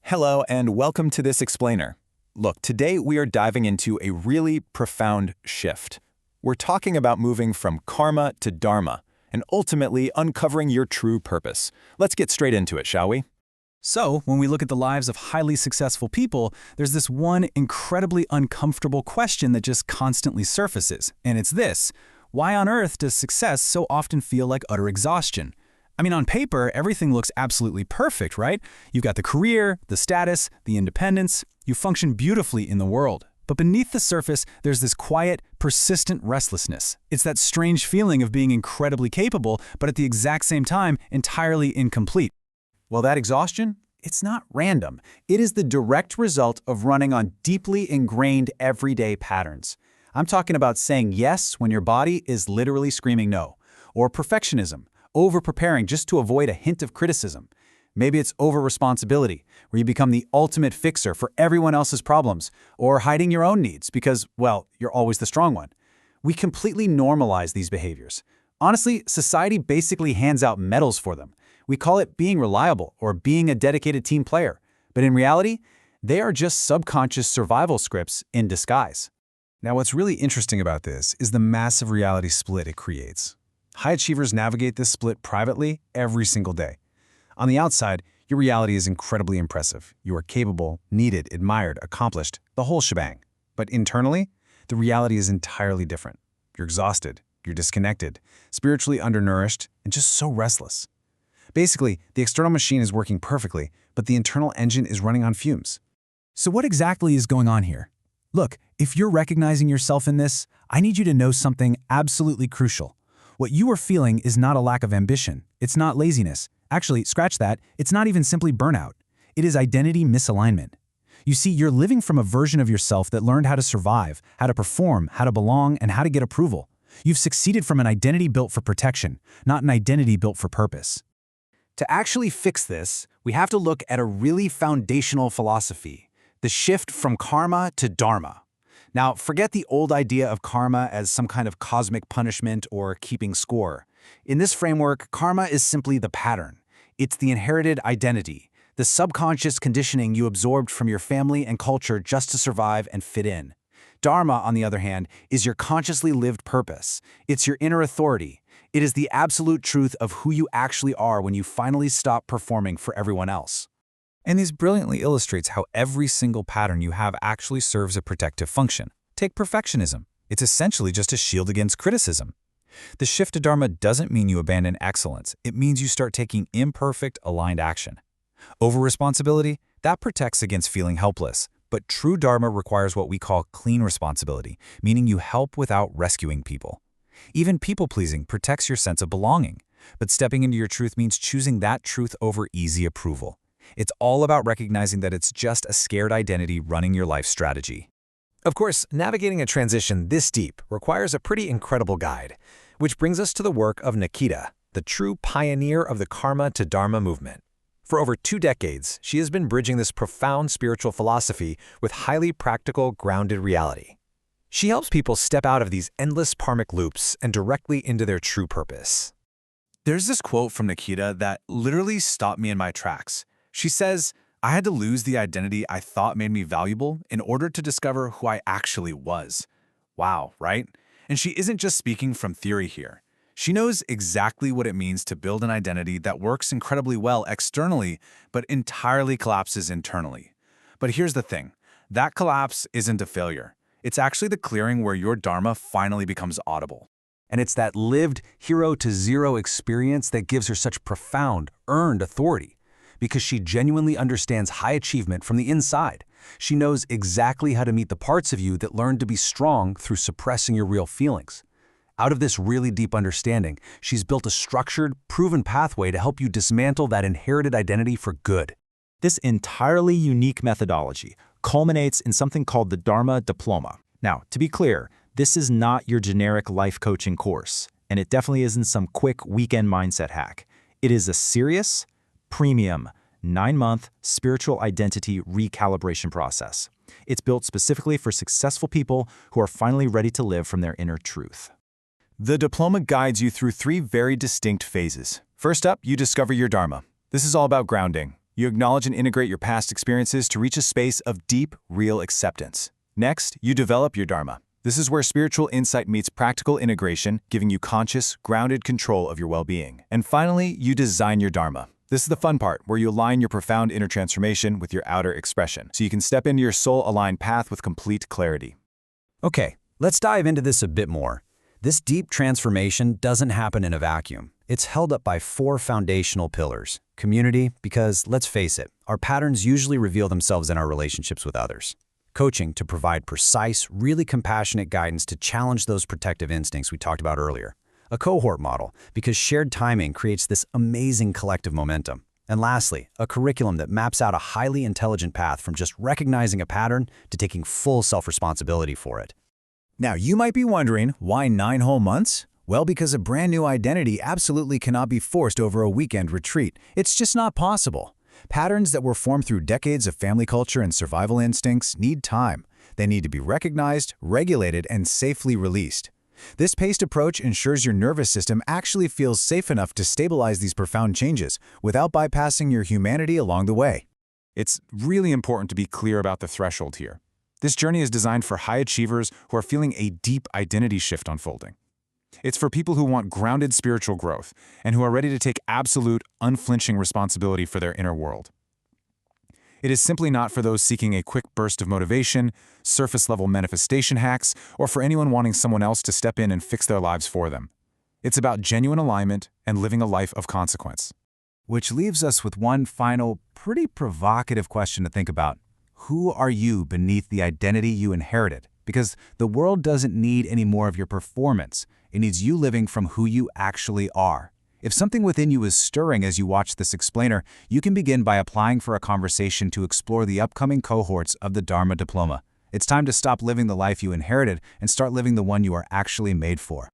Hello and welcome to this explainer. Look, today we are diving into a really profound shift. We're talking about moving from karma to dharma and ultimately uncovering your true purpose. Let's get straight into it, shall we? So, when we look at the lives of highly successful people, there's this one incredibly uncomfortable question that just constantly surfaces, and it's this: why on earth does success so often feel like utter exhaustion? I mean, on paper, everything looks absolutely perfect, right? You've got the career, the status, the independence. You function beautifully in the world. But beneath the surface, there's this quiet, persistent restlessness. It's that strange feeling of being incredibly capable, but at the exact same time, entirely incomplete. Well, that exhaustion, it's not random. It is the direct result of running on deeply ingrained everyday patterns. I'm talking about saying yes when your body is literally screaming no, or perfectionism, over-preparing just to avoid a hint of criticism. Maybe it's over-responsibility, where you become the ultimate fixer for everyone else's problems, or hiding your own needs because, well, you're always the strong one. We completely normalize these behaviors. Honestly, society basically hands out medals for them. We call it being reliable or being a dedicated team player. But in reality, they are just subconscious survival scripts in disguise. Now, what's really interesting about this is the massive reality split it creates. High achievers navigate this split privately every single day. On the outside, your reality is incredibly impressive. You are capable, needed, admired, accomplished, the whole shebang. But internally, the reality is entirely different. You're exhausted, you're disconnected, spiritually undernourished, and just so restless. Basically, the external machine is working perfectly, but the internal engine is running on fumes. So what exactly is going on here? Look, if you're recognizing yourself in this, I need you to know something absolutely crucial. What you are feeling is not a lack of ambition. It's not laziness. Actually, scratch that, it's not even simply burnout. It is identity misalignment. You see, you're living from a version of yourself that learned how to survive, how to perform, how to belong, and how to get approval. You've succeeded from an identity built for protection, not an identity built for purpose. To actually fix this, we have to look at a really foundational philosophy, the shift from karma to dharma. Now, forget the old idea of karma as some kind of cosmic punishment or keeping score. In this framework, karma is simply the pattern. It's the inherited identity, the subconscious conditioning you absorbed from your family and culture just to survive and fit in. Dharma, on the other hand, is your consciously lived purpose. It's your inner authority. It is the absolute truth of who you actually are when you finally stop performing for everyone else. And this brilliantly illustrates how every single pattern you have actually serves a protective function. Take perfectionism. It's essentially just a shield against criticism. The shift to dharma doesn't mean you abandon excellence. It means you start taking imperfect, aligned action. Over-responsibility, that protects against feeling helpless. But true dharma requires what we call clean responsibility, meaning you help without rescuing people. Even people-pleasing protects your sense of belonging. But stepping into your truth means choosing that truth over easy approval. It's all about recognizing that it's just a scared identity running your life strategy. Of course, navigating a transition this deep requires a pretty incredible guide, which brings us to the work of Nikita, the true pioneer of the karma to dharma movement. For over 2 decades, she has been bridging this profound spiritual philosophy with highly practical, grounded reality. She helps people step out of these endless karmic loops and directly into their true purpose. There's this quote from Nikita that literally stopped me in my tracks. She says, "I had to lose the identity I thought made me valuable in order to discover who I actually was." Wow, right? And she isn't just speaking from theory here. She knows exactly what it means to build an identity that works incredibly well externally, but entirely collapses internally. But here's the thing. That collapse isn't a failure. It's actually the clearing where your dharma finally becomes audible. And it's that lived hero-to-zero experience that gives her such profound, earned authority. Because she genuinely understands high achievement from the inside. She knows exactly how to meet the parts of you that learned to be strong through suppressing your real feelings. Out of this really deep understanding, she's built a structured, proven pathway to help you dismantle that inherited identity for good. This entirely unique methodology culminates in something called the Dharma Diploma. Now, to be clear, this is not your generic life coaching course, and it definitely isn't some quick weekend mindset hack. It is a serious, premium, 9-month spiritual identity recalibration process. It's built specifically for successful people who are finally ready to live from their inner truth. The diploma guides you through 3 very distinct phases. First up, you discover your dharma. This is all about grounding. You acknowledge and integrate your past experiences to reach a space of deep, real acceptance. Next, you develop your Dharma. This is where spiritual insight meets practical integration, giving you conscious, grounded control of your well-being. And finally, you design your Dharma. This is the fun part, where you align your profound inner transformation with your outer expression, so you can step into your soul-aligned path with complete clarity. Okay, let's dive into this a bit more. This deep transformation doesn't happen in a vacuum. It's held up by 4 foundational pillars. Community, because let's face it, our patterns usually reveal themselves in our relationships with others. Coaching, to provide precise, really compassionate guidance to challenge those protective instincts we talked about earlier. A cohort model, because shared timing creates this amazing collective momentum. And lastly, a curriculum that maps out a highly intelligent path from just recognizing a pattern to taking full self-responsibility for it. Now, you might be wondering, why 9 whole months? Well, because a brand new identity absolutely cannot be forced over a weekend retreat. It's just not possible. Patterns that were formed through decades of family culture and survival instincts need time. They need to be recognized, regulated, and safely released. This paced approach ensures your nervous system actually feels safe enough to stabilize these profound changes without bypassing your humanity along the way. It's really important to be clear about the threshold here. This journey is designed for high achievers who are feeling a deep identity shift unfolding. It's for people who want grounded spiritual growth and who are ready to take absolute, unflinching responsibility for their inner world. It is simply not for those seeking a quick burst of motivation, surface-level manifestation hacks, or for anyone wanting someone else to step in and fix their lives for them. It's about genuine alignment and living a life of consequence. Which leaves us with one final, pretty provocative question to think about. Who are you beneath the identity you inherited? Because the world doesn't need any more of your performance. It needs you living from who you actually are. If something within you is stirring as you watch this explainer, you can begin by applying for a conversation to explore the upcoming cohorts of the Dharma Diploma. It's time to stop living the life you inherited and start living the one you are actually made for.